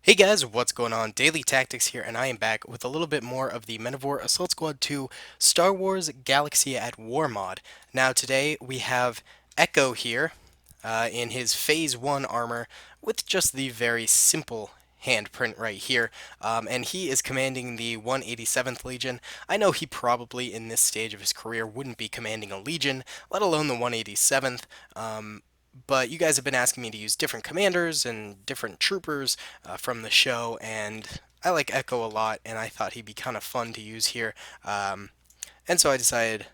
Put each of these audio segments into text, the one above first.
Hey guys, what's going on? Daily Tactics here, and I am back with a little bit more of the Men of War Assault Squad 2 Star Wars Galaxy at War mod. Now today we have Echo here in his Phase 1 armor with just the very simple handprint right here, and he is commanding the 187th Legion. I know he probably in this stage of his career wouldn't be commanding a Legion, let alone the 187th. But you guys have been asking me to use different commanders and different troopers from the show, and I like Echo a lot, and I thought he'd be kind of fun to use here. And so I decided,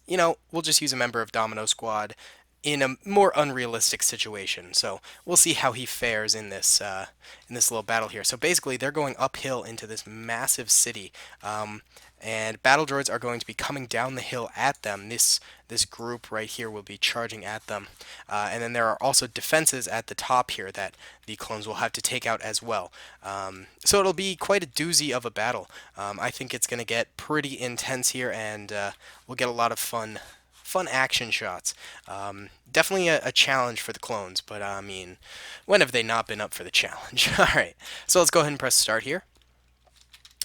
we'll just use a member of Domino Squad in a more unrealistic situation. So we'll see how he fares in this little battle here. So basically, they're going uphill into this massive city, and battle droids are going to be coming down the hill at them. This group right here will be charging at them, and then there are also defenses at the top here that the clones will have to take out as well. So it'll be quite a doozy of a battle. I think it's going to get pretty intense here, and we'll get a lot of fun action shots. Definitely a challenge for the clones, but I mean, when have they not been up for the challenge? Alright, so let's go ahead and press start here.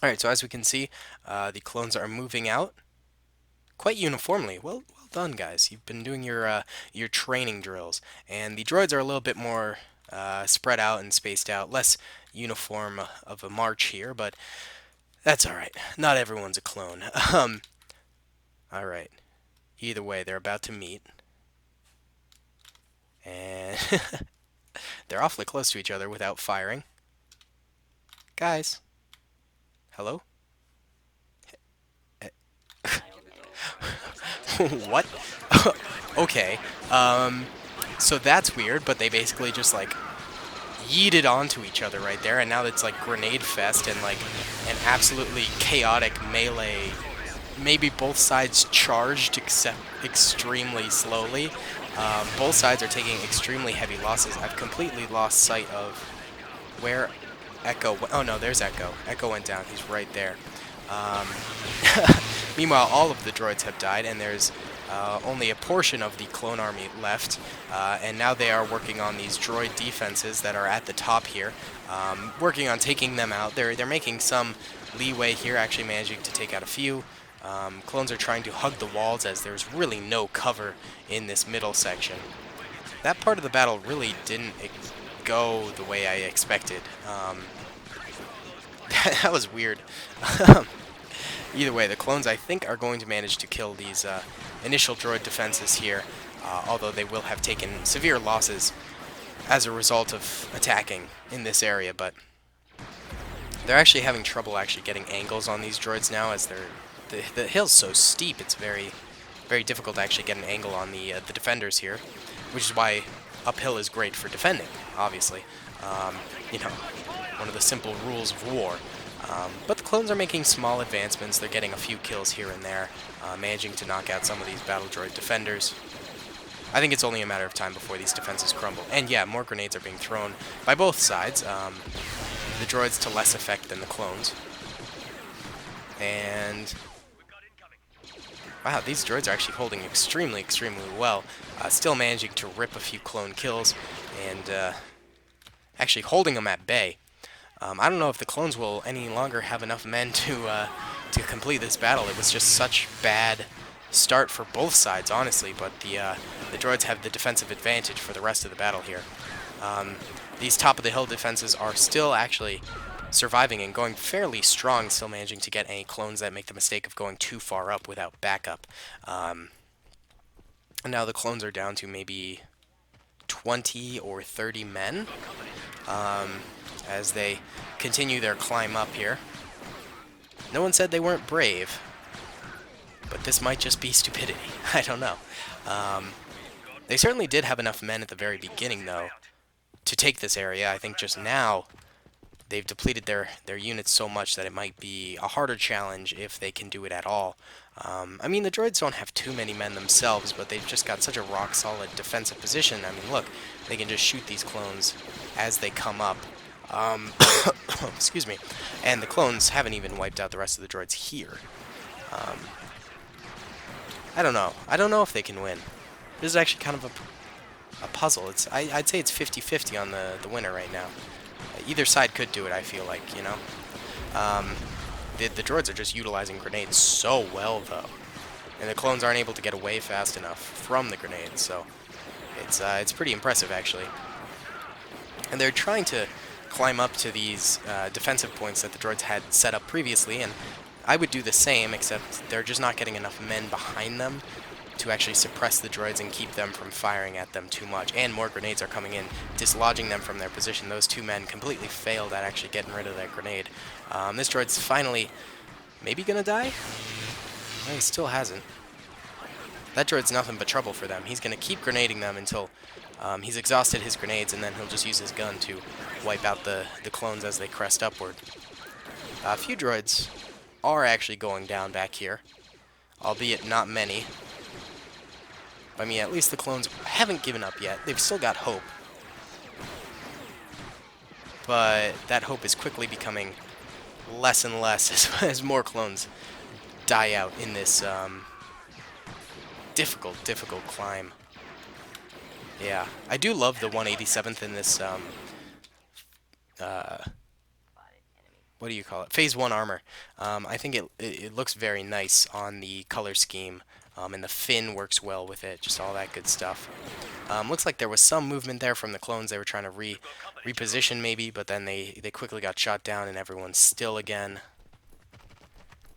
Alright, so as we can see, the clones are moving out quite uniformly. Well done, guys. You've been doing your training drills, and the droids are a little bit more spread out and spaced out, less uniform of a march here, but that's alright. Not everyone's a clone. Alright. Either way, they're about to meet. And they're awfully close to each other without firing. Guys. Hello? What? Okay. So that's weird, but they basically just like yeeted onto each other right there, and now it's like grenade fest and like an absolutely chaotic melee. Maybe both sides charged except extremely slowly. Both sides are taking extremely heavy losses. I've completely lost sight of where Echo went. Oh no, there's Echo. Echo went down. He's right there. Um, Meanwhile, all of the droids have died, and there's only a portion of the clone army left, and now they are working on these droid defenses that are at the top here, working on taking them out. They're making some leeway here, actually managing to take out a few. Clones are trying to hug the walls as there's really no cover in this middle section. That part of the battle really didn't go the way I expected. That was weird. Either way, the clones, I think, are going to manage to kill these initial droid defenses here, although they will have taken severe losses as a result of attacking in this area, but they're actually having trouble actually getting angles on these droids now, as the hill's so steep, it's very difficult to actually get an angle on the defenders here, which is why uphill is great for defending, obviously. You know, one of the simple rules of war. But the clones are making small advancements. They're getting a few kills here and there, managing to knock out some of these battle droid defenders. I think it's only a matter of time before these defenses crumble. And yeah, more grenades are being thrown by both sides. The droids to less effect than the clones. And wow, these droids are actually holding extremely well. Still managing to rip a few clone kills and actually holding them at bay. I don't know if the clones will any longer have enough men to complete this battle. It was just such bad start for both sides, honestly, but the droids have the defensive advantage for the rest of the battle here. These top-of-the-hill defenses are still actually surviving and going fairly strong, still managing to get any clones that make the mistake of going too far up without backup. And now the clones are down to maybe 20 or 30 men as they continue their climb up here. No one said they weren't brave, but this might just be stupidity. I don't know. They certainly did have enough men at the very beginning, though, to take this area. I think just now they've depleted their units so much that it might be a harder challenge if they can do it at all. I mean, the droids don't have too many men themselves, but they've just got such a rock-solid defensive position. I mean, look, they can just shoot these clones as they come up. Excuse me. And the clones haven't even wiped out the rest of the droids here. I don't know. I don't know if they can win. This is actually kind of a puzzle. I'd say it's 50-50 on the winner right now. Either side could do it, I feel like, you know? The droids are just utilizing grenades so well, though. And the clones aren't able to get away fast enough from the grenades, so it's pretty impressive, actually. And they're trying to climb up to these defensive points that the droids had set up previously, and I would do the same, except they're just not getting enough men behind them to actually suppress the droids and keep them from firing at them too much. And more grenades are coming in, dislodging them from their position. Those two men completely failed at actually getting rid of that grenade. This droid's finally maybe gonna die? No, he still hasn't. That droid's nothing but trouble for them. He's gonna keep grenading them until he's exhausted his grenades, and then he'll just use his gun to wipe out the clones as they crest upward. A few droids are actually going down back here, albeit not many. I mean, at least the clones haven't given up yet. They've still got hope. But that hope is quickly becoming less and less as more clones die out in this difficult climb. Yeah, I do love the 187th in this, what do you call it? Phase 1 armor. I think it looks very nice on the color scheme, and the fin works well with it, just all that good stuff. Looks like there was some movement there from the clones. They were trying to reposition maybe, but then they quickly got shot down, and everyone's still again.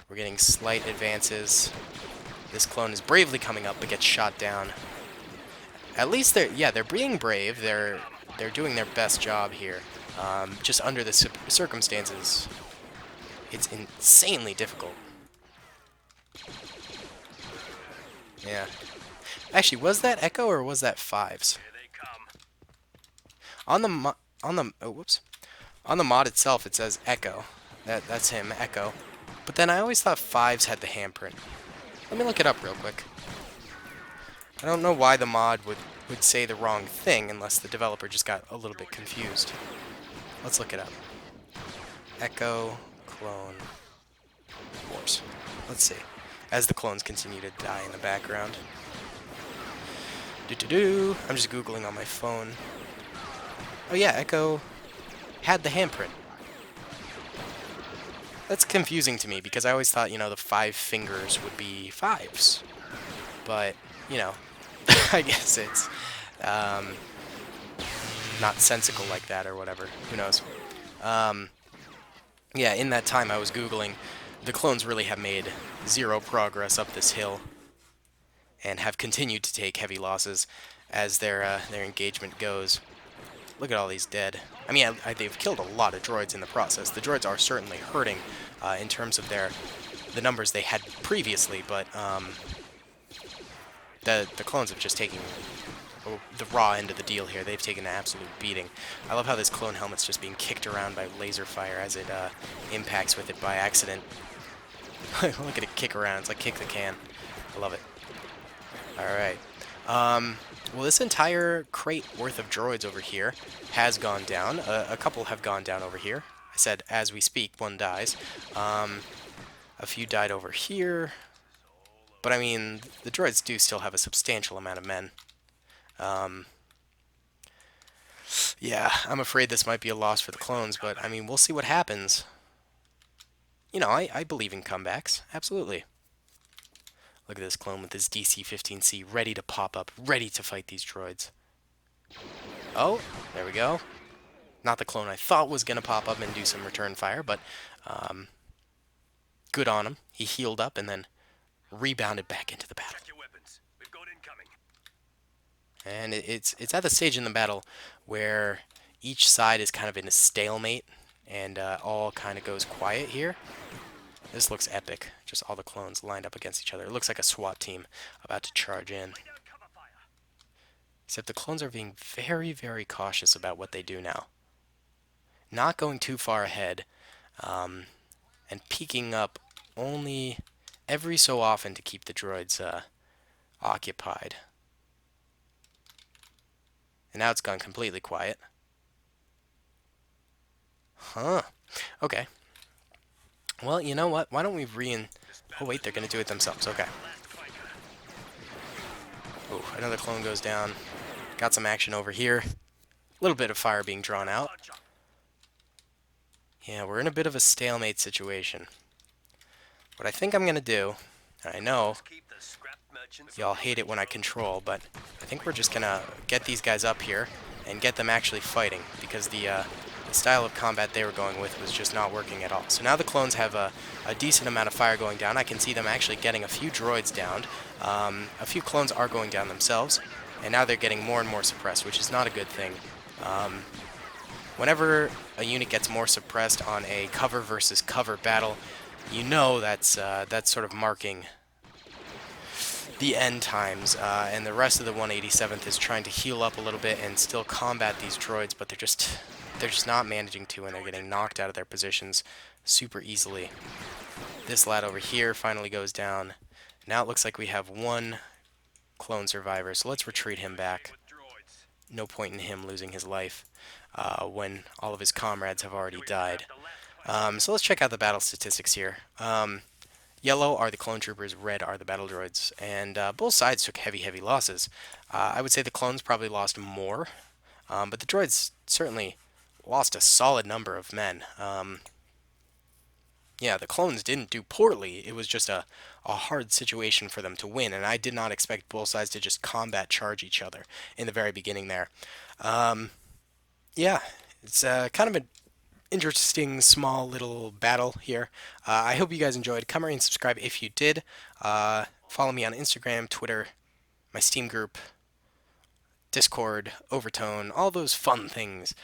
We're getting slight advances. This clone is bravely coming up, but gets shot down. At least they're being brave. They're doing their best job here. Just under the circumstances, it's insanely difficult. Yeah. Actually, was that Echo or was that Fives? On the on the mod itself, it says Echo. That's him, Echo. But then I always thought Fives had the handprint. Let me look it up real quick. I don't know why the mod would say the wrong thing unless the developer just got a little bit confused. Let's look it up. Echo Clone Wars. Let's see. As the clones continue to die in the background. I'm just Googling on my phone. Oh yeah, Echo had the handprint. That's confusing to me because I always thought, you know, the 5 fingers would be 5s. But, you know, I guess it's not sensical like that or whatever. Who knows? Yeah, in that time I was Googling, the clones really have made zero progress up this hill and have continued to take heavy losses as their engagement goes. Look at all these dead. I mean, they've killed a lot of droids in the process. The droids are certainly hurting in terms of the numbers they had previously, but the clones have just taken the raw end of the deal here. They've taken an absolute beating. I love how this clone helmet's just being kicked around by laser fire as it impacts with it by accident. Look at it kick around. It's like kick the can. I love it. Alright. Well, this entire crate worth of droids over here has gone down. A couple have gone down over here. I said, as we speak, one dies. A few died over here. But, I mean, the droids do still have a substantial amount of men. Yeah, I'm afraid this might be a loss for the clones, but, I mean, we'll see what happens. You know, I believe in comebacks. Absolutely. Look at this clone with his DC-15C ready to pop up, ready to fight these droids. Oh, there we go. Not the clone I thought was going to pop up and do some return fire, but good on him. He healed up and then rebounded back into the battle. And it's at the stage in the battle where each side is kind of in a stalemate and all kind of goes quiet here. This looks epic. Just all the clones lined up against each other. It looks like a SWAT team about to charge in. Except the clones are being very, very cautious about what they do now. Not going too far ahead, and peeking up only every so often to keep the droids occupied. And now it's gone completely quiet. Huh. Okay. Well, you know what? Why don't we Oh, wait, they're going to do it themselves. Okay. Oh, another clone goes down. Got some action over here. A little bit of fire being drawn out. Yeah, we're in a bit of a stalemate situation. What I think I'm going to do, and I know y'all hate it when I control, but I think we're just going to get these guys up here and get them actually fighting, because the style of combat they were going with was just not working at all. So now the clones have a decent amount of fire going down. I can see them actually getting a few droids down. A few clones are going down themselves, and now they're getting more and more suppressed, which is not a good thing. Whenever a unit gets more suppressed on a cover versus cover battle, you know that's sort of marking the end times, and the rest of the 187th is trying to heal up a little bit and still combat these droids, but they're just not managing to, and they're getting knocked out of their positions super easily. This lad over here finally goes down. Now it looks like we have one clone survivor, so let's retreat him back. No point in him losing his life when all of his comrades have already died. So let's check out the battle statistics here. Yellow are the clone troopers, red are the battle droids, and both sides took heavy losses. I would say the clones probably lost more, but the droids certainly lost a solid number of men. Yeah, the clones didn't do poorly. It was just a hard situation for them to win, and I did not expect both sides to just combat charge each other in the very beginning there. Yeah, it's kind of an interesting, small little battle here. I hope you guys enjoyed. Come and subscribe if you did. Follow me on Instagram, Twitter, my Steam group, Discord, Overtone, all those fun things.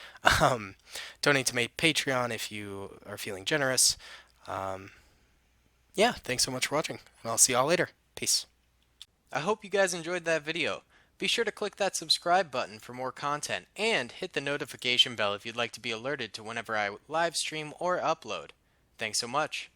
Donate to my Patreon if you are feeling generous. Yeah, thanks so much for watching, and I'll see y'all later. Peace. I hope you guys enjoyed that video. Be sure to click that subscribe button for more content, and hit the notification bell if you'd like to be alerted to whenever I live stream or upload. Thanks so much.